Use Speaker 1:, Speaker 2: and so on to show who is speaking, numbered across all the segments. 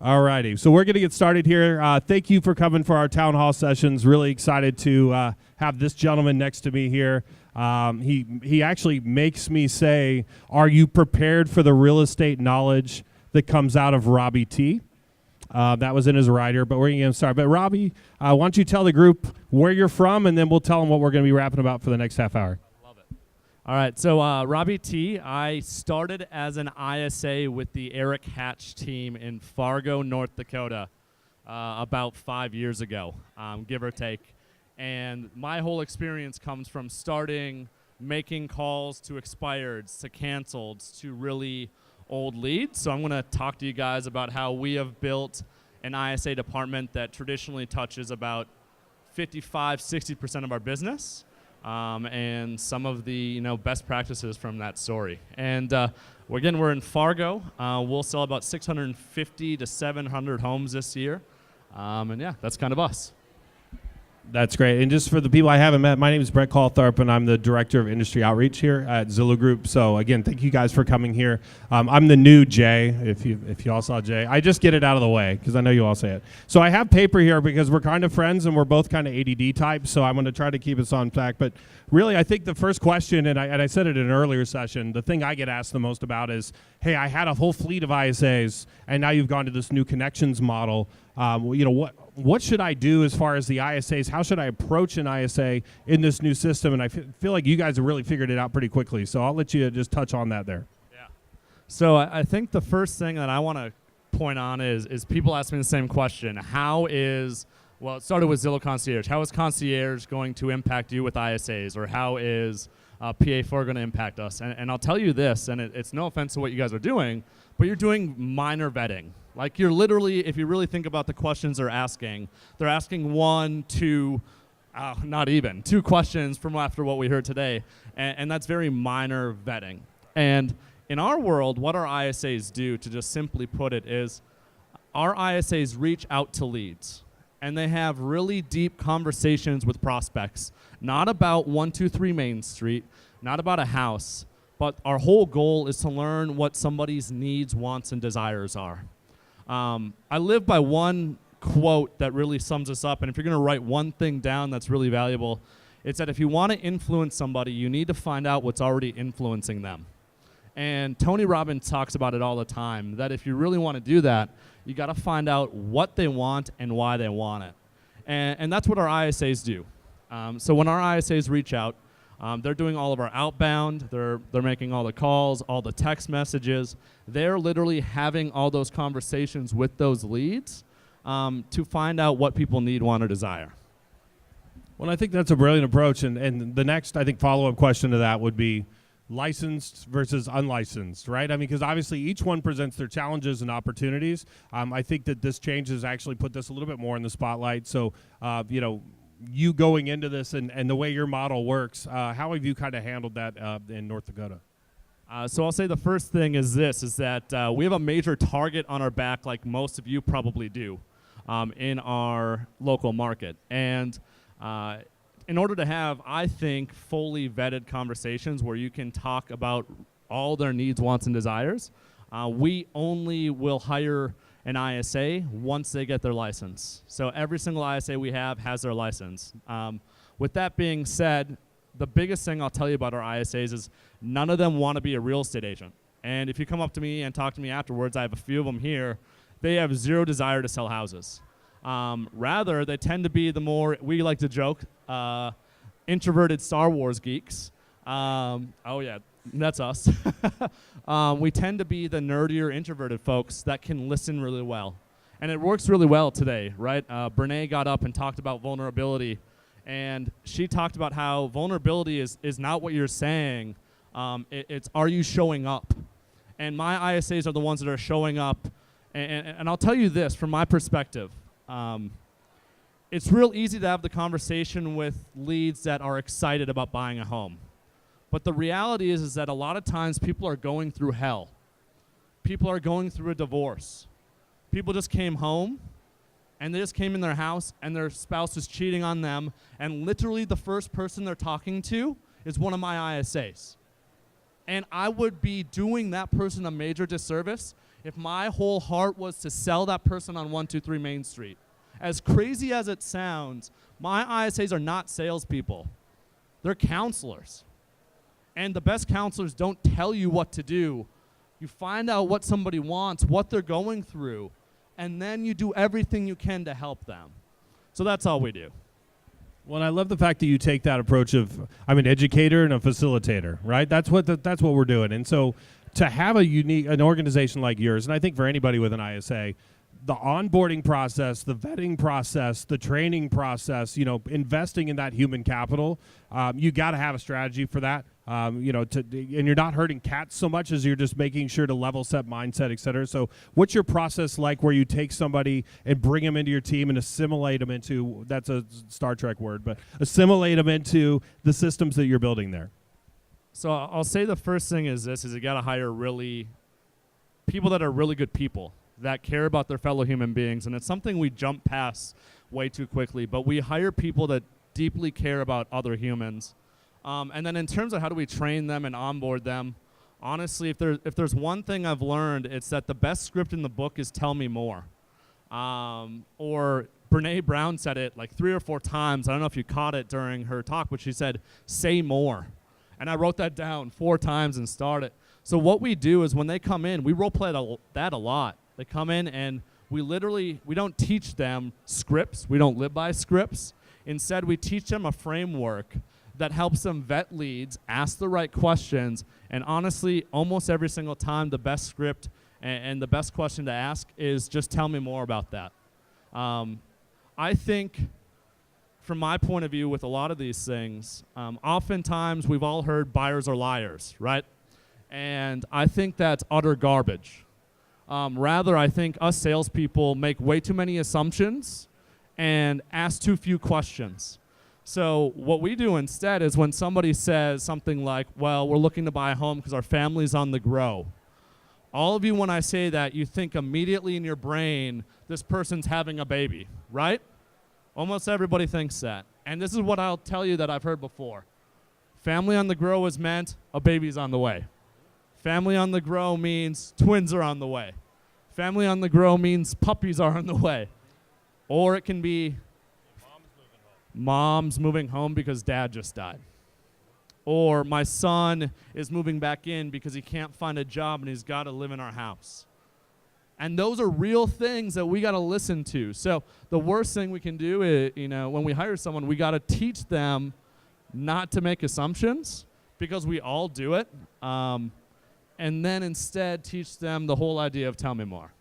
Speaker 1: All righty. So we're going to get started here. Thank you for coming for our town hall sessions. Really excited to have this gentleman next to me here. He actually makes me say, are you prepared for the real estate knowledge that comes out of Robbie T? That was in his rider, but we're going to get him started. But Robbie, why don't you tell the group where you're from, and then we'll tell them what we're going to be rapping about for the next half hour.
Speaker 2: All right, so Robbie T, I started as an ISA with the Eric Hatch team in Fargo, North Dakota, about 5 years ago, give or take. And my whole experience comes from starting making calls to expireds, to canceleds, to really old leads. So I'm going to talk to you guys about how we have built an ISA department that traditionally touches about 55-60% of our business. And some of the best practices from that story. And again, we're in Fargo. We'll sell about 650 to 700 homes this year. And yeah, that's kind of us.
Speaker 1: That's great. And just for the people I haven't met, my name is Brett Calthorpe, and I'm the Director of Industry Outreach here at Zillow Group. So again, thank you guys for coming here. I'm the new Jay, if you all saw Jay. I just get it out of the way because I know you all say it. So I have paper here because we're kind of friends and we're both kind of ADD types, so I'm going to try to keep us on track. But really, I think the first question, and I said it in an earlier session, the thing I get asked the most about is, hey, I had a whole fleet of ISAs, and now you've gone to this new connections model. What should I do as far as the ISAs? How should I approach an ISA in this new system? And I feel like you guys have really figured it out pretty quickly. So I'll let you just touch on that there.
Speaker 2: Yeah. So I think the first thing that I want to point on is people ask me the same question. It started with Zillow Concierge. How is Concierge going to impact you with ISAs? Or how is PA4 going to impact us? And I'll tell you this, and it's no offense to what you guys are doing, but you're doing minor vetting. Like you're literally, if you really think about the questions they're asking one, two, not even, two questions from after what we heard today. And that's very minor vetting. And in our world, what our ISAs do, to just simply put it, is our ISAs reach out to leads. And they have really deep conversations with prospects, not about 123 Main Street, not about a house, but our whole goal is to learn what somebody's needs, wants, and desires are. I live by one quote that really sums us up, and if you're going to write one thing down that's really valuable, it's that if you want to influence somebody, you need to find out what's already influencing them. And Tony Robbins talks about it all the time, that if you really want to do that, you got to find out what they want and why they want it. And that's what our ISAs do. So when our ISAs reach out, they're doing all of our outbound, they're making all the calls, all the text messages. They're literally having all those conversations with those leads to find out what people need, want, or desire.
Speaker 1: Well, I think that's a brilliant approach. And the next, I think, follow-up question to that would be licensed versus unlicensed, right? I mean, because obviously each one presents their challenges and opportunities. I think that this change has actually put this a little bit more in the spotlight. So, you going into this and the way your model works, how have you kind of handled that in North Dakota?
Speaker 2: So I'll say the first thing is that we have a major target on our back, like most of you probably do, in our local market. And in order to have, I think, fully vetted conversations where you can talk about all their needs, wants, and desires, we only will hire an ISA once they get their license. So every single ISA we have has their license. With that being said, the biggest thing I'll tell you about our ISAs is none of them want to be a real estate agent. And if you come up to me and talk to me afterwards, I have a few of them here, they have zero desire to sell houses. Rather, they tend to be the more, we like to joke, introverted Star Wars geeks. Oh yeah, that's us. We tend to be the nerdier, introverted folks that can listen really well. And it works really well today, right? Brene got up and talked about vulnerability. And she talked about how vulnerability is not what you're saying. It's are you showing up? And my ISAs are the ones that are showing up. And I'll tell you this, from my perspective. It's real easy to have the conversation with leads that are excited about buying a home. But the reality is that a lot of times people are going through hell. People are going through a divorce. People just came home, and they just came in their house, and their spouse is cheating on them, and literally the first person they're talking to is one of my ISAs. And I would be doing that person a major disservice If my whole heart was to sell that person on 123 Main Street, as crazy as it sounds, my ISAs are not salespeople. They're counselors. And the best counselors don't tell you what to do. You find out what somebody wants, what they're going through, and then you do everything you can to help them. So that's all we do.
Speaker 1: Well, and I love the fact that you take that approach of I'm an educator and a facilitator, right? That's what we're doing. And so to have an organization like yours, and I think for anybody with an ISA, the onboarding process, the vetting process, the training process, investing in that human capital, you got to have a strategy for that. And you're not hurting cats so much as you're just making sure to level set mindset, et cetera. So what's your process like where you take somebody and bring them into your team and assimilate them into, that's a Star Trek word, but assimilate them into the systems that you're building there?
Speaker 2: So I'll say the first thing is you got to hire people that are really good people, that care about their fellow human beings. And it's something we jump past way too quickly, but we hire people that deeply care about other humans. And then in terms of how do we train them and onboard them, honestly, if there's one thing I've learned, it's that the best script in the book is tell me more. Or Brene Brown said it like 3 or 4 times. I don't know if you caught it during her talk, but she said, say more. And I wrote that down 4 times and started. So what we do is when they come in, we role play that a lot. They come in and we don't teach them scripts. We don't live by scripts. Instead, we teach them a framework that helps them vet leads, ask the right questions, and honestly, almost every single time, the best script and the best question to ask is just tell me more about that. I think, from my point of view with a lot of these things, oftentimes we've all heard buyers are liars, right? And I think that's utter garbage. Rather, I think us salespeople make way too many assumptions and ask too few questions. So what we do instead is when somebody says something like, well, we're looking to buy a home because our family's on the grow. All of you, when I say that, you think immediately in your brain, this person's having a baby, right? Almost everybody thinks that. And this is what I'll tell you that I've heard before. Family on the grow is meant a baby's on the way. Family on the grow means twins are on the way. Family on the grow means puppies are on the way. Or it can be mom's moving home because dad just died. Or my son is moving back in because he can't find a job and he's got to live in our house. And those are real things that we got to listen to. So the worst thing we can do is, when we hire someone, we got to teach them not to make assumptions because we all do it. And then instead teach them the whole idea of tell me more.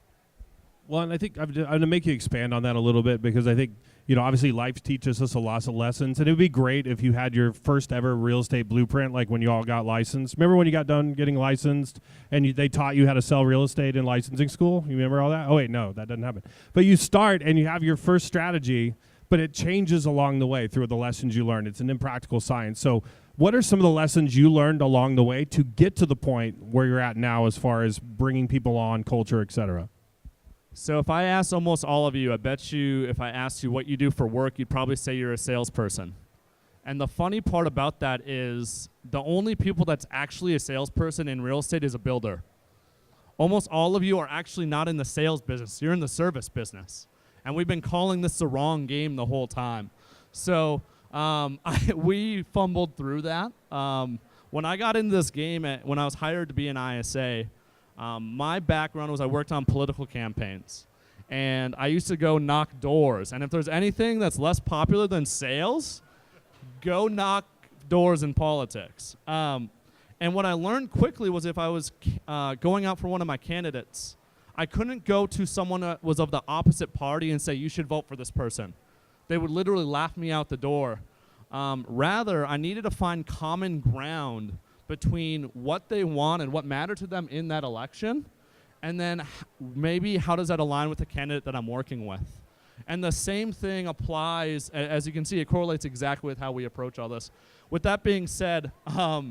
Speaker 1: Well, and I think I'm going to make you expand on that a little bit because I think, obviously life teaches us a lot of lessons. And it would be great if you had your first ever real estate blueprint, like when you all got licensed. Remember when you got done getting licensed and they taught you how to sell real estate in licensing school? You remember all that? Oh, wait, no, that doesn't happen. But you start and you have your first strategy, but it changes along the way through the lessons you learn. It's an impractical science. So what are some of the lessons you learned along the way to get to the point where you're at now as far as bringing people on, culture, et cetera?
Speaker 2: So if I asked almost all of you, I bet you if I asked you what you do for work, you'd probably say you're a salesperson. And the funny part about that is the only people that's actually a salesperson in real estate is a builder. Almost all of you are actually not in the sales business. You're in the service business. And we've been calling this the wrong game the whole time. So we fumbled through that. When I got into this game, when I was hired to be an ISA, my background was I worked on political campaigns. And I used to go knock doors. And if there's anything that's less popular than sales, go knock doors in politics. And what I learned quickly was if I was going out for one of my candidates, I couldn't go to someone that was of the opposite party and say, you should vote for this person. They would literally laugh me out the door. Rather, I needed to find common ground between what they want and what mattered to them in that election, and then maybe how does that align with the candidate that I'm working with. And the same thing applies, as you can see, it correlates exactly with how we approach all this. With that being said, I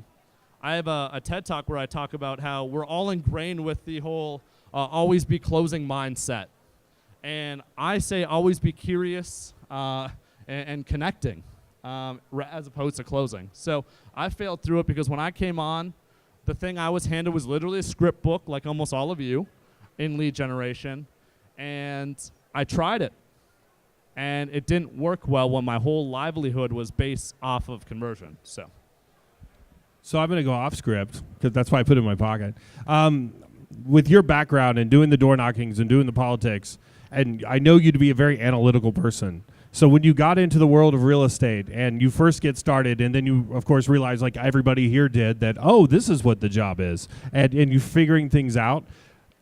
Speaker 2: have a TED Talk where I talk about how we're all ingrained with the whole always be closing mindset. And I say always be curious and connecting. As opposed to closing. So I failed through it because when I came on, the thing I was handed was literally a script book, like almost all of you, in lead generation, and I tried it. And it didn't work well when my whole livelihood was based off of conversion. So
Speaker 1: I'm going to go off script because that's why I put it in my pocket. With your background and doing the door knockings and doing the politics, and I know you to be a very analytical person. So when you got into the world of real estate and you first get started, and then you, of course, realize, like everybody here did, that, oh, this is what the job is, and you figuring things out,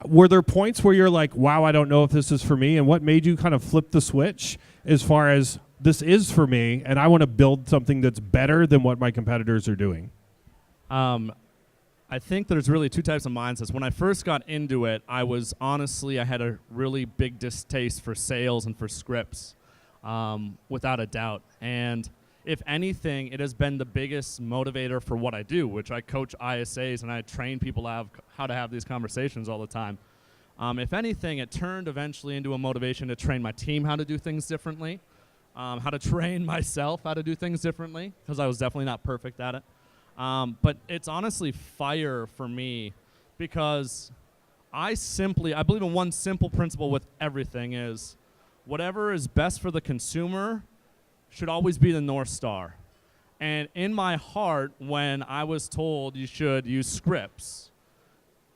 Speaker 1: were there points where you're like, wow, I don't know if this is for me? And what made you kind of flip the switch as far as this is for me and I want to build something that's better than what my competitors are doing?
Speaker 2: I think there's really two types of mindsets. When I first got into it, I had a really big distaste for sales and for scripts, without a doubt. And if anything, it has been the biggest motivator for what I do, which I coach ISAs and I train people how to have these conversations all the time. If anything, it turned eventually into a motivation to train my team how to do things differently, how to train myself how to do things differently, because I was definitely not perfect at it. But it's honestly fire for me, because I believe in one simple principle with everything is whatever is best for the consumer should always be the North Star. And in my heart, when I was told you should use scripts,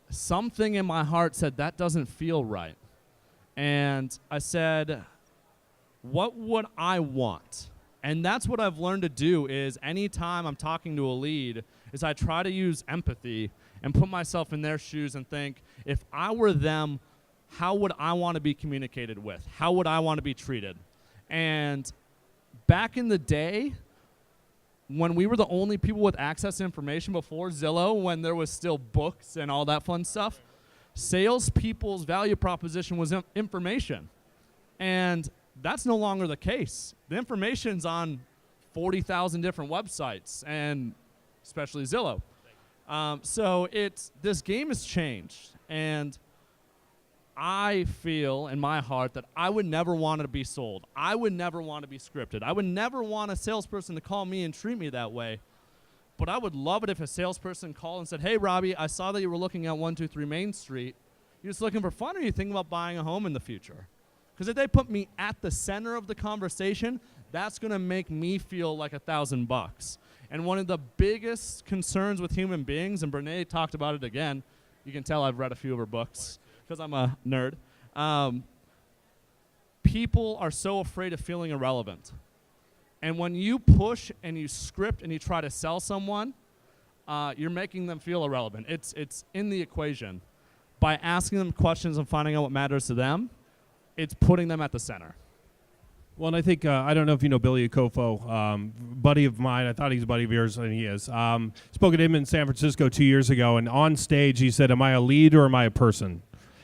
Speaker 2: something in my heart said that doesn't feel right. And I said, what would I want? And that's what I've learned to do is anytime I'm talking to a lead is I try to use empathy and put myself in their shoes and think, if I were them, how would I want to be communicated with? How would I want to be treated? And back in the day, when we were the only people with access to information before Zillow, when there was still books and all that fun stuff, salespeople's value proposition was information. And that's no longer the case. The information's on 40,000 different websites, and especially Zillow. So this game has changed, and I feel in my heart that I would never want to be sold. I would never want to be scripted. I would never want a salesperson to call me and treat me that way. But I would love it if a salesperson called and said, hey, Robbie, I saw that you were looking at 123 Main Street. You just looking for fun, or are you thinking about buying a home in the future? Because if they put me at the center of the conversation, that's going to make me feel like $1,000. And one of the biggest concerns with human beings, and Brene talked about it again, you can tell I've read a few of her books because I'm a nerd. People are so afraid of feeling irrelevant. And when you push and you script and you try to sell someone, you're making them feel irrelevant. It's in the equation. By asking them questions and finding out what matters to them, it's putting them at the center.
Speaker 1: Well, and I think, I don't know if you know Billy Akofo, buddy of mine. I thought he's a buddy of yours, and he is. Spoke at him in San Francisco 2 years ago, and on stage he said, am I a lead or am I a person?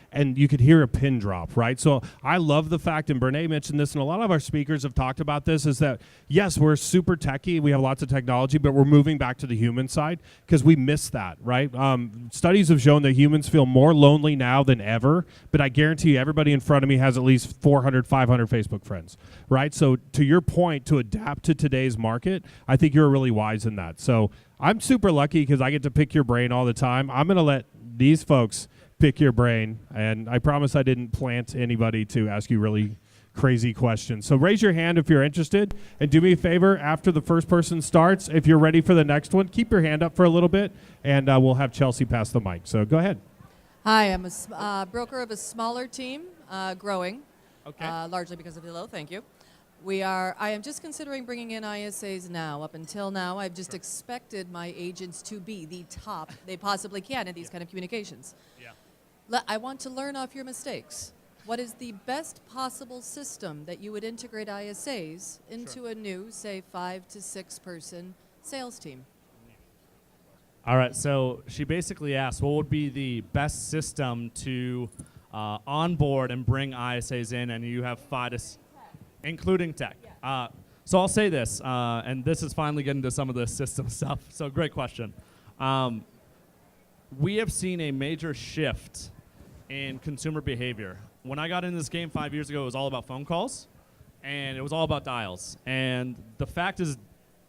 Speaker 1: And you could hear a pin drop, right? So I love the fact, and Brene mentioned this, and a lot of our speakers have talked about this, is that, yes, we're super techy, we have lots of technology, but we're moving back to the human side because we miss that, right? Studies have shown that humans feel more lonely now than ever, but I guarantee you everybody in front of me has at least 400, 500 Facebook friends, right? So to your point, to adapt to today's market, I think you're really wise in that. So I'm super lucky because I get to pick your brain all the time. I'm going to let these folks pick your brain, and I promise I didn't plant anybody to ask you really crazy questions. So raise your hand if you're interested, and do me a favor, after the first person starts, if you're ready for the next one, keep your hand up for a little bit, and we'll have Chelsea pass the mic. So go ahead.
Speaker 3: Hi, I'm a broker of a smaller team, growing,
Speaker 2: Okay.
Speaker 3: largely because of Zillow, thank you. I am just considering bringing in ISAs now. Up until now, I've just expected my agents to be the top they possibly can in these kind of communications.
Speaker 2: Yeah.
Speaker 3: I want to learn off your mistakes. What is the best possible system that you would integrate ISAs into a new, say, 5 to 6 person sales team?
Speaker 2: All right, so she basically asked, what would be the best system to onboard and bring ISAs in, and you have 5 to including tech. So I'll say this, and this is finally getting to some of the system stuff, so great question. We have seen a major shift in consumer behavior. When I got into this game 5 years ago, it was all about phone calls, and it was all about dials. And the fact is,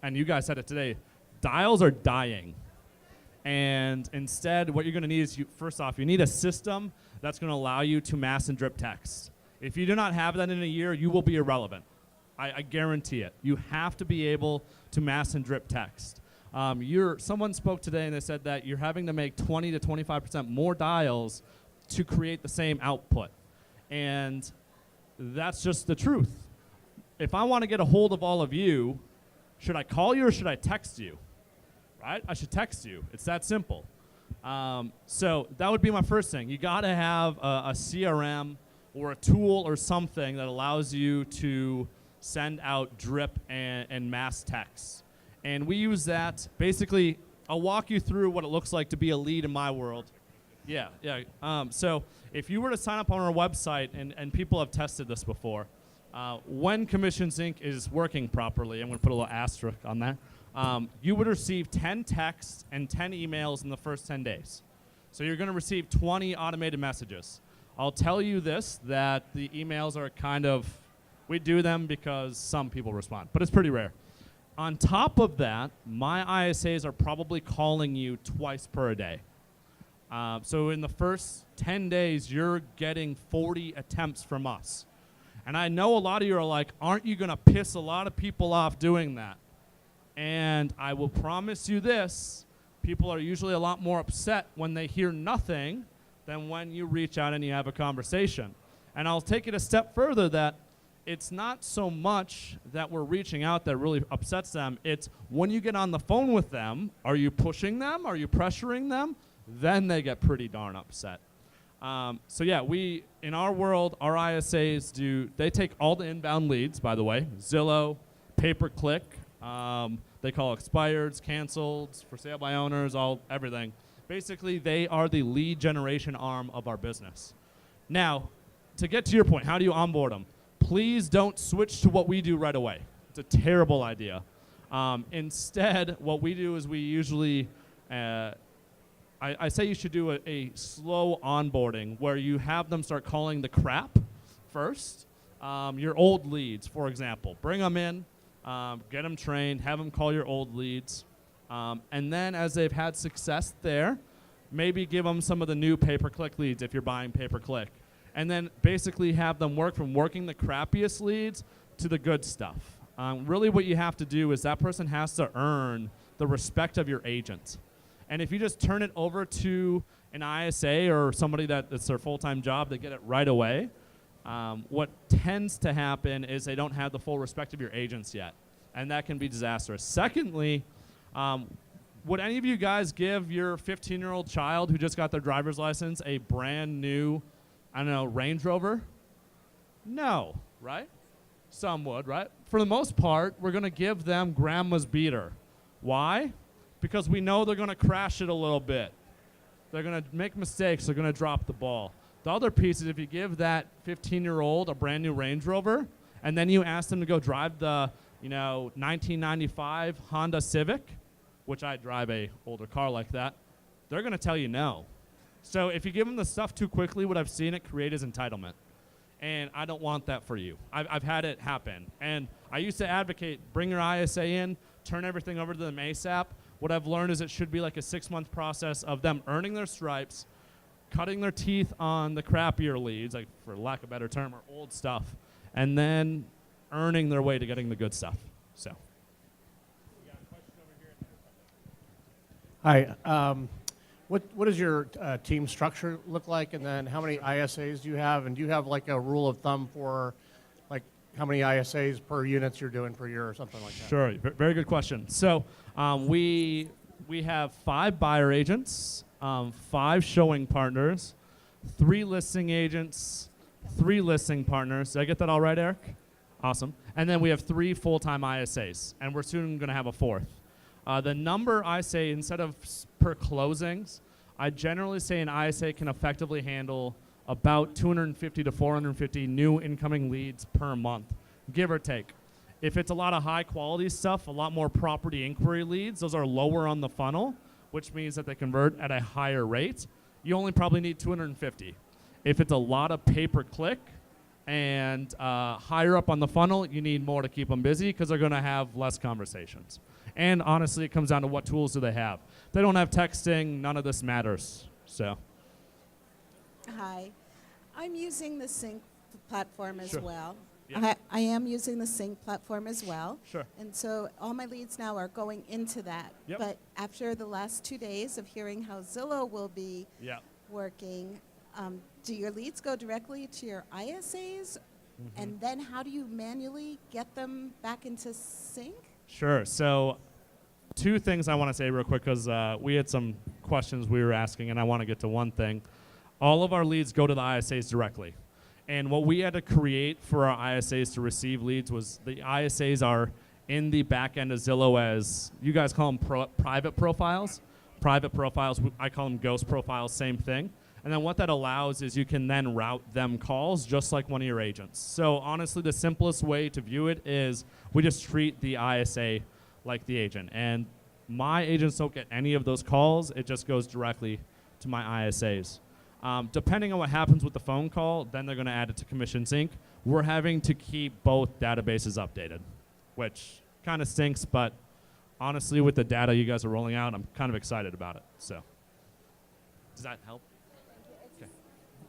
Speaker 2: and you guys said it today, dials are dying. And instead, what you're going to need is, first off, you need a system that's going to allow you to mass and drip text. If you do not have that in a year, you will be irrelevant. I guarantee it. You have to be able to mass and drip text. Someone spoke today and they said that you're having to make 20 to 25% more dials to create the same output. And that's just the truth. If I want to get a hold of all of you, should I call you or should I text you? Right? I should text you. It's that simple. So that would be my first thing. You got to have a CRM or a tool or something that allows you to send out drip and mass text. And we use that. Basically, I'll walk you through what it looks like to be a lead in my world. Yeah. So if you were to sign up on our website, and people have tested this before, when Commissions Inc. is working properly, I'm going to put a little asterisk on that, you would receive 10 texts and 10 emails in the first 10 days. So you're going to receive 20 automated messages. I'll tell you this, that the emails are kind of, we do them because some people respond, but it's pretty rare. On top of that, my ISAs are probably calling you twice per day. So in the first 10 days, you're getting 40 attempts from us. And I know a lot of you are like, aren't you going to piss a lot of people off doing that? And I will promise you this, people are usually a lot more upset when they hear nothing than when you reach out and you have a conversation. And I'll take it a step further that it's not so much that we're reaching out that really upsets them. It's when you get on the phone with them, are you pushing them? Are you pressuring them? Then they get pretty darn upset. So yeah, we, in our world, our ISAs they take all the inbound leads, by the way, Zillow, pay-per-click, they call expireds, canceled, for sale by owners, everything. Basically, they are the lead generation arm of our business. Now, to get to your point, how do you onboard them? Please don't switch to what we do right away. It's a terrible idea. Instead, what we do is we usually, I say you should do a slow onboarding where you have them start calling the crap first. Your old leads, for example. Bring them in, get them trained, have them call your old leads. And then as they've had success there, maybe give them some of the new pay-per-click leads if you're buying pay-per-click. And then basically have them work from working the crappiest leads to the good stuff. Really what you have to do is that person has to earn the respect of your agent. And if you just turn it over to an ISA or somebody that's their full-time job, they get it right away. What tends to happen is they don't have the full respect of your agents yet. And that can be disastrous. Secondly, would any of you guys give your 15-year-old child who just got their driver's license a brand new, I don't know, Range Rover? No, right? Some would, right? For the most part, we're going to give them grandma's beater. Why? Because we know they're going to crash it a little bit. They're going to make mistakes. They're going to drop the ball. The other piece is if you give that 15-year-old a brand new Range Rover, and then you ask them to go drive the 1995 Honda Civic, which I drive a older car like that, they're going to tell you no. So if you give them the stuff too quickly, what I've seen it create is entitlement. And I don't want that for you. I've had it happen. And I used to advocate, bring your ISA in, turn everything over to them ASAP. What I've learned is it should be like a 6-month process of them earning their stripes, cutting their teeth on the crappier leads, like for lack of a better term, or old stuff, and then earning their way to getting the good stuff. So. We got a question over here.
Speaker 4: Hi. What does your team structure look like, and then how many ISAs do you have, and do you have like a rule of thumb for like how many ISAs per units you're doing per year or something like that?
Speaker 2: Sure, very good question. So we have 5 buyer agents, 5 showing partners, 3 listing agents, 3 listing partners. Did I get that all right, Eric? Awesome. And then we have 3 full-time ISAs, and we're soon going to have a 4th. The number I say, instead of per closings, I generally say an ISA can effectively handle about 250 to 450 new incoming leads per month, give or take. If it's a lot of high quality stuff, a lot more property inquiry leads, those are lower on the funnel, which means that they convert at a higher rate. You only probably need 250. If it's a lot of pay-per-click and higher up on the funnel, you need more to keep them busy because they're going to have less conversations. And honestly, it comes down to what tools do they have. If they don't have texting, none of this matters. So.
Speaker 5: Hi. I'm using the Sync platform as
Speaker 2: Sure.
Speaker 5: well.
Speaker 2: Yeah.
Speaker 5: I am using the Sync platform as well.
Speaker 2: Sure.
Speaker 5: And so all my leads now are going into that.
Speaker 2: Yep.
Speaker 5: But after the last 2 days of hearing how Zillow will be
Speaker 2: Yeah.
Speaker 5: working, do your leads go directly to your ISAs? And then how do you manually get them back into Sync?
Speaker 2: Sure. So, two things I want to say real quick because we had some questions we were asking, and I want to get to one thing. All of our leads go to the ISAs directly. And what we had to create for our ISAs to receive leads was the ISAs are in the back end of Zillow as, you guys call them private profiles. Private profiles, I call them ghost profiles, same thing. And then what that allows is you can then route them calls just like one of your agents. So honestly, the simplest way to view it is we just treat the ISA like the agent. And my agents don't get any of those calls. It just goes directly to my ISAs. Depending on what happens with the phone call, then they're going to add it to Commission Sync. We're having to keep both databases updated, which kind of stinks, but honestly, with the data you guys are rolling out, I'm kind of excited about it. So, does that help? Okay.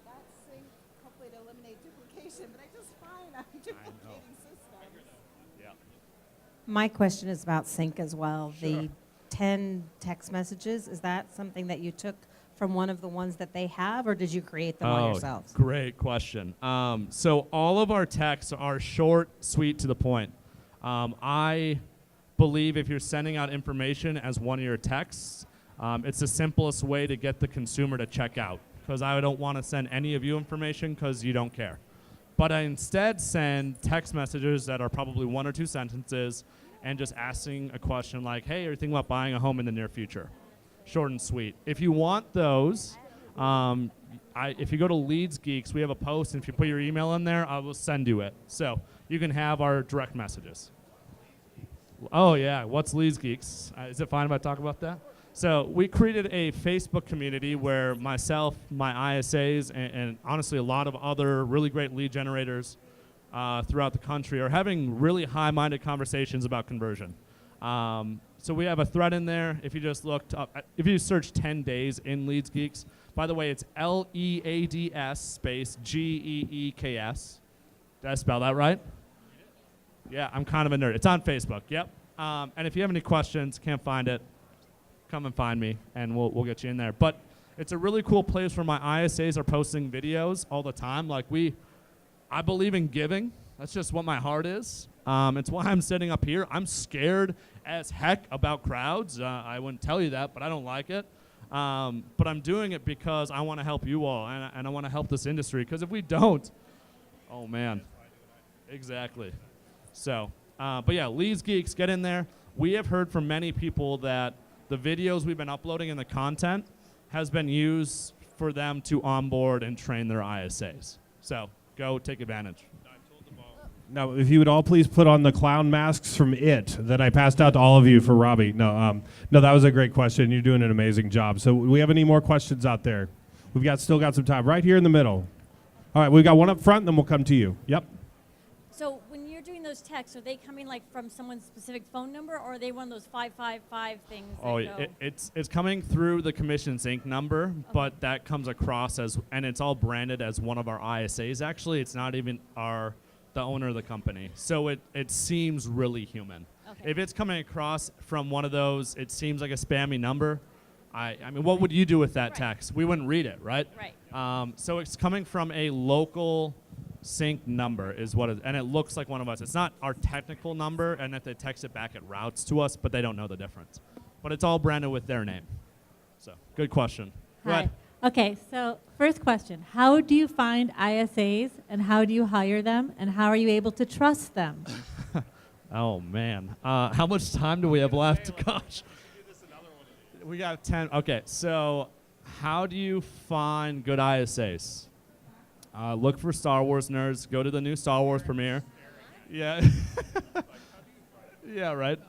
Speaker 5: That Sync, hopefully to eliminate duplication, but I just find I'm duplicating systems.
Speaker 2: Yeah.
Speaker 6: My question is about Sync as well.
Speaker 2: Sure.
Speaker 6: The 10 text messages, is that something that you took from one of the ones that they have, or did you create them all yourselves?
Speaker 2: Great question. So all of our texts are short, sweet, to the point. I believe if you're sending out information as one of your texts, it's the simplest way to get the consumer to check out, because I don't want to send any of you information because you don't care. But I instead send text messages that are probably 1 or 2 sentences and just asking a question like, hey, are you thinking about buying a home in the near future? Short and sweet. If you want those, if you go to Leads Geeks, we have a post, and if you put your email in there, I will send you it. So you can have our direct messages. Oh, yeah. What's Leads Geeks? Is it fine if I talk about that? So we created a Facebook community where myself, my ISAs, and honestly a lot of other really great lead generators throughout the country are having really high-minded conversations about conversion. So we have a thread in there. If you just looked up, if you search 10 days in Leads Geeks, by the way, it's LEADS space GEEKS. Did I spell that right? Yeah, I'm kind of a nerd. It's on Facebook, yep. And if you have any questions, can't find it, come and find me, and we'll get you in there. But it's a really cool place where my ISAs are posting videos all the time. Like I believe in giving. That's just what my heart is. It's why I'm sitting up here. I'm scared as heck about crowds. I wouldn't tell you that, but I don't like it. But I'm doing it because I want to help you all, and I want to help this industry. Because if we don't, oh man, exactly. So, but yeah, Leads Geeks, get in there. We have heard from many people that the videos we've been uploading and the content has been used for them to onboard and train their ISAs. So go take advantage.
Speaker 1: Now, if you would all please put on the clown masks from It that I passed out to all of you for Robbie. No, that was a great question. You're doing an amazing job. So, do we have any more questions out there? We've still got some time. Right here in the middle. All right, we've got one up front, and then we'll come to you. Yep.
Speaker 7: So when you're doing those texts, are they coming like from someone's specific phone number, or are they one of those 555 things?
Speaker 2: Oh, it's coming through the Commission Sync number,
Speaker 7: Okay.
Speaker 2: but that comes across as, and it's all branded as one of our ISAs. Actually, it's not even the owner of the company. So it seems really human.
Speaker 7: Okay.
Speaker 2: If it's coming across from one of those, it seems like a spammy number. I mean, what would you do with that
Speaker 7: Right.
Speaker 2: text? We wouldn't read it, right?
Speaker 7: Right.
Speaker 2: So it's coming from a local sync number is what it, and it looks like one of us. It's not our technical number, and if they text it back, it routes to us, but they don't know the difference. But it's all branded with their name. So good question. Go
Speaker 8: Hi.
Speaker 2: ahead.
Speaker 8: Okay, so first question. How do you find ISAs, and how do you hire them, and how are you able to trust them?
Speaker 2: Oh, man. How much time do we have left? Gosh. We got 10. Okay, so how do you find good ISAs? Look for Star Wars nerds. Go to the new Star Wars premiere. Yeah. Yeah, right.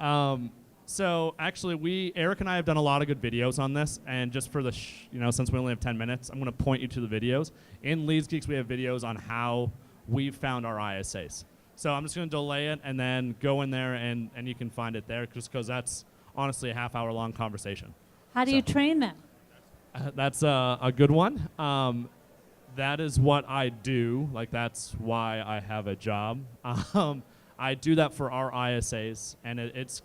Speaker 2: So actually, Eric and I have done a lot of good videos on this, and just for the, since we only have 10 minutes, I'm going to point you to the videos. In Leads Geeks, we have videos on how we found our ISAs. So I'm just going to delay it and then go in there, and you can find it there, just because that's honestly a half-hour-long conversation.
Speaker 8: How do you train them?
Speaker 2: That's a good one. That is what I do. Like, that's why I have a job. I do that for our ISAs, and it's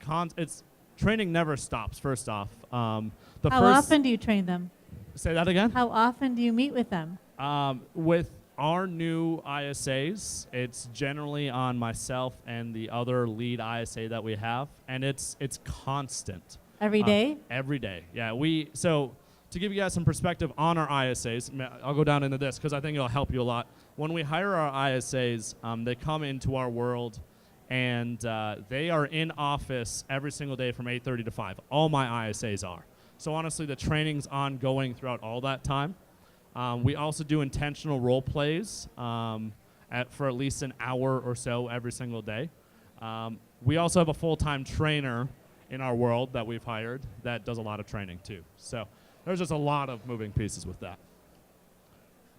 Speaker 2: training never stops. First off,
Speaker 8: How often do you train them?
Speaker 2: Say that again.
Speaker 8: How often do you meet with them?
Speaker 2: With our new ISAs, it's generally on myself and the other lead ISA that we have, and it's constant.
Speaker 8: Every day?
Speaker 2: Every day. Yeah. So to give you guys some perspective on our ISAs, I'll go down into this because I think it'll help you a lot. When we hire our ISAs, they come into our world, and they are in office every single day from 8:30 to 5. All my ISAs are. So honestly, the training's ongoing throughout all that time. We also do intentional role plays for at least an hour or so every single day. We also have a full-time trainer in our world that we've hired that does a lot of training too. So there's just a lot of moving pieces with that.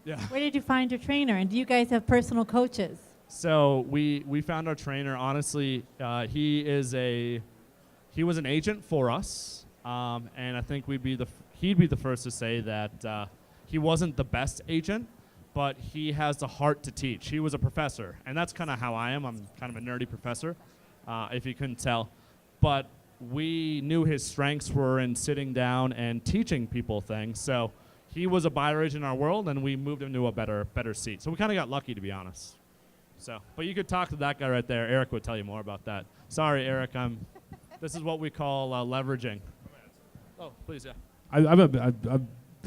Speaker 2: Yeah.
Speaker 8: Where did you find your trainer? And do you guys have personal coaches?
Speaker 2: So we found our trainer. Honestly, he was an agent for us, and I think he'd be the first to say that he wasn't the best agent, but he has the heart to teach. He was a professor, and that's kind of how I am. I'm kind of a nerdy professor, if you couldn't tell. But we knew his strengths were in sitting down and teaching people things. So he was a buyer agent in our world, and we moved him to a better seat. So we kind of got lucky, to be honest. So, but you could talk to that guy right there. Eric would tell you more about that. Sorry, Eric. This is what we call leveraging. Oh, please, yeah.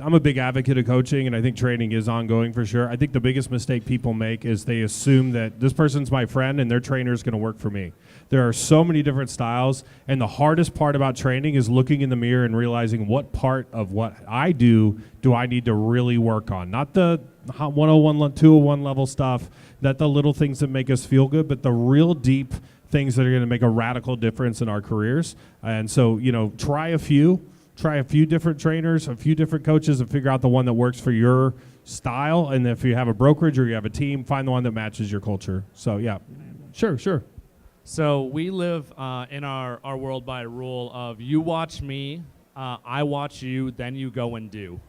Speaker 1: I'm a big advocate of coaching, and I think training is ongoing for sure. I think the biggest mistake people make is they assume that this person's my friend and their trainer is going to work for me. There are so many different styles, and the hardest part about training is looking in the mirror and realizing what part of what I do I need to really work on. Not the 101, 201 level stuff, not the little things that make us feel good, but the real deep things that are going to make a radical difference in our careers. And so, try a few different trainers, a few different coaches, and figure out the one that works for your style. And if you have a brokerage or you have a team, find the one that matches your culture. So, yeah. Sure.
Speaker 2: So we live in our world by a rule of you watch me, I watch you, then you go and do.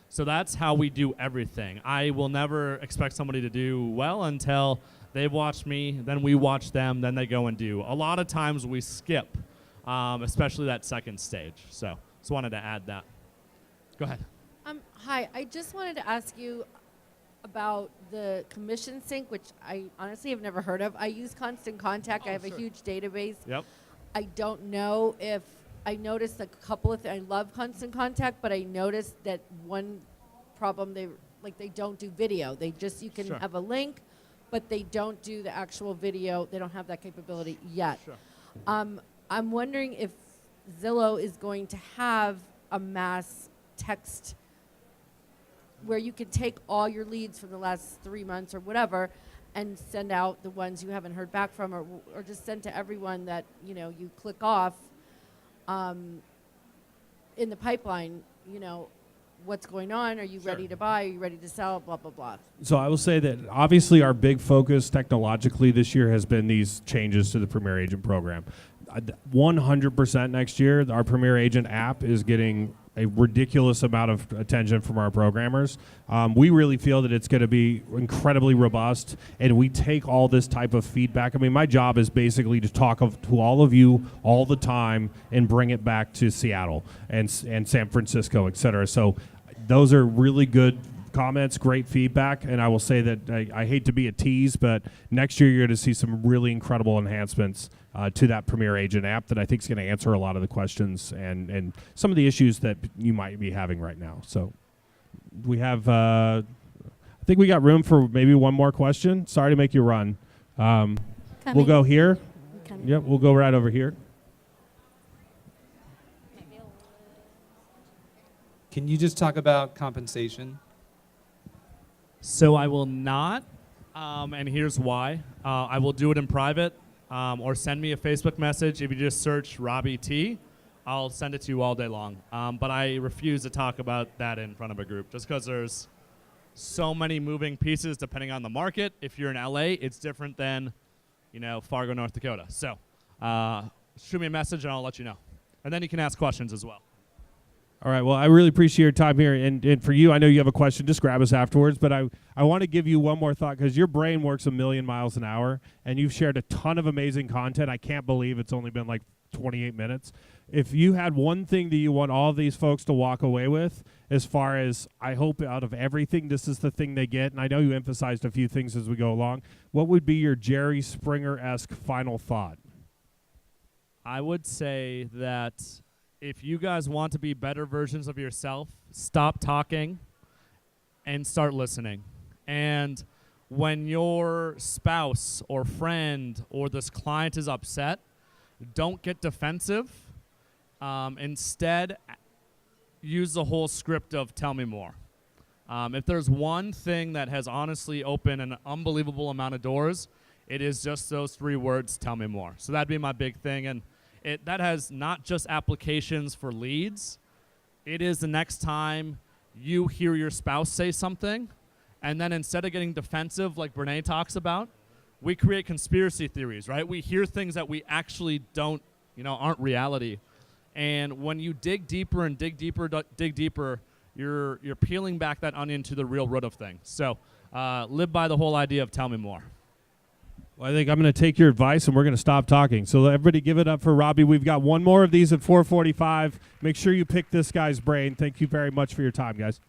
Speaker 2: So that's how we do everything. I will never expect somebody to do well until they've watched me, then we watch them, then they go and do. A lot of times we skip, especially that second stage. So just wanted to add that. Go ahead.
Speaker 9: Hi, I just wanted to ask you about the commission sync, which I honestly have never heard of. I use Constant Contact. I have a huge database.
Speaker 2: Yep.
Speaker 9: I don't know if I noticed a couple of things. I love Constant Contact, but I noticed that one problem, they don't do video. You can have a link, but they don't do the actual video. They don't have that capability yet.
Speaker 2: Sure.
Speaker 9: I'm wondering if Zillow is going to have a mass text where you can take all your leads from the last 3 months or whatever and send out the ones you haven't heard back from, or just send to everyone that you click off in the pipeline, what's going on, are you ready to buy, are you ready to sell, blah, blah, blah.
Speaker 1: So I will say that obviously our big focus technologically this year has been these changes to the Premier Agent program. 100% next year, our Premier Agent app is getting a ridiculous amount of attention from our programmers. We really feel that it's going to be incredibly robust, and we take all this type of feedback. I mean, my job is basically to talk to all of you all the time and bring it back to Seattle and San Francisco, et cetera. So those are really good comments, great feedback, and I will say that I hate to be a tease, but next year you're going to see some really incredible enhancements to that Premier Agent app that I think is going to answer a lot of the questions and some of the issues that you might be having right now. So we have, I think we got room for maybe one more question. Sorry to make you run. We'll go here. Yep, we'll go right over here.
Speaker 10: Can you just talk about compensation?
Speaker 2: So I will not, and here's why. I will do it in private, or send me a Facebook message. If you just search Robbie T, I'll send it to you all day long. But I refuse to talk about that in front of a group just because there's so many moving pieces depending on the market. If you're in LA, it's different than, Fargo, North Dakota. So shoot me a message and I'll let you know. And then you can ask questions as well.
Speaker 1: All right. Well, I really appreciate your time here. And for you, I know you have a question. Just grab us afterwards. But I want to give you one more thought because your brain works a million miles an hour, and you've shared a ton of amazing content. I can't believe it's only been like 28 minutes. If you had one thing that you want all these folks to walk away with, as far as I hope out of everything, this is the thing they get, and I know you emphasized a few things as we go along, what would be your Jerry Springer-esque final thought?
Speaker 2: I would say that if you guys want to be better versions of yourself, stop talking and start listening. And when your spouse or friend or this client is upset, don't get defensive. Instead, use the whole script of tell me more. If there's one thing that has honestly opened an unbelievable amount of doors, it is just those 3 words, tell me more. So that'd be my big thing. And that has not just applications for leads. It is the next time you hear your spouse say something, and then instead of getting defensive like Brene talks about, we create conspiracy theories, right? We hear things that we actually don't, aren't reality. And when you dig deeper and dig deeper, you're peeling back that onion to the real root of things. So live by the whole idea of tell me more.
Speaker 1: Well, I think I'm going to take your advice, and we're going to stop talking. So everybody give it up for Robbie. We've got one more of these at 4:45. Make sure you pick this guy's brain. Thank you very much for your time, guys.